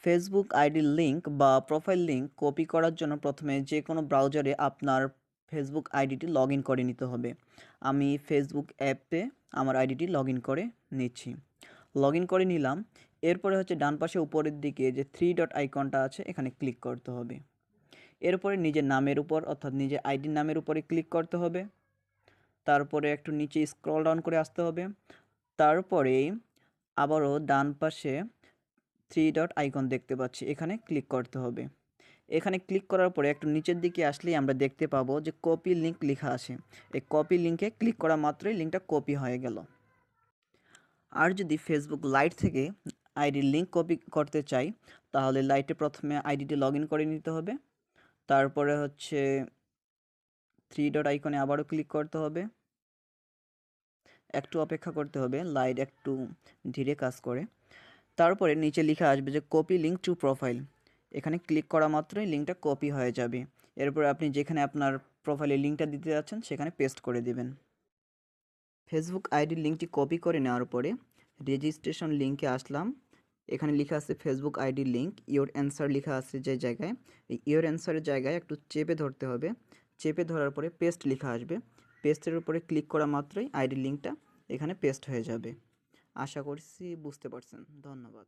Facebook আইডির link বা profile link copy করার জন্য প্রথমে যে কোনো ব্রাউজারে আপনার ফেসবুক আইডিটি লগ ইন করে নিতে হবে। আমি ফেসবুক অ্যাপে আমার আইডিটি লগ ইন করে নিচ্ছি। লগ ইন করে নিলাম। এরপরে হচ্ছে ডান পাশে উপরের দিকে যে থ্রি ডট আইকনটা আছে এখানে ক্লিক করতে হবে। এরপরে নিজের নামের উপর অর্থাৎ নিজের আইডির নামের উপরে ক্লিক করতে হবে। তারপরে একটু নিচে স্ক্রল ডাউন করে আসতে হবে। তারপরে আবারও ডান পাশে থ্রি ডট আইকন দেখতে পাচ্ছি, এখানে ক্লিক করতে হবে। এখানে ক্লিক করার পরে একটু নিচের দিকে আসলেই আমরা দেখতে পাবো যে কপি লিঙ্ক লেখা আছে। এই কপি লিঙ্কে ক্লিক করা মাত্রই লিঙ্কটা কপি হয়ে গেল। আর যদি ফেসবুক লাইট থেকে আইডির লিঙ্ক কপি করতে চাই তাহলে লাইটে প্রথমে আইডিটি লগ ইন করে নিতে হবে। তারপরে হচ্ছে থ্রি ডট আইকনে আবারও ক্লিক করতে হবে। একটু অপেক্ষা করতে হবে, লাইট একটু ধীরে কাজ করে। তারপরে নিচে লেখা আসবে যে কপি লিঙ্ক টু প্রোফাইল। এখানে ক্লিক করা মাত্রই লিঙ্কটা কপি হয়ে যাবে। এরপর আপনি যেখানে আপনার প্রোফাইলের লিঙ্কটা দিতে যাচ্ছেন সেখানে পেস্ট করে দিবেন। ফেসবুক আইডির লিঙ্কটি কপি করে নেওয়ার পরে রেজিস্ট্রেশন লিঙ্কে আসলাম। এখানে লেখা আছে Facebook ID link your answer লেখা আছে যে জায়গায়, এই ইওর অ্যান্সারের জায়গায় একটু চেপে ধরতে হবে। চেপে ধরার পরে পেস্ট লেখা আসবে। পেস্টের উপরে ক্লিক করা মাত্রই আইডি লিঙ্কটা এখানে পেস্ট হয়ে যাবে। আশা করছি বুঝতে পারছেন। ধন্যবাদ।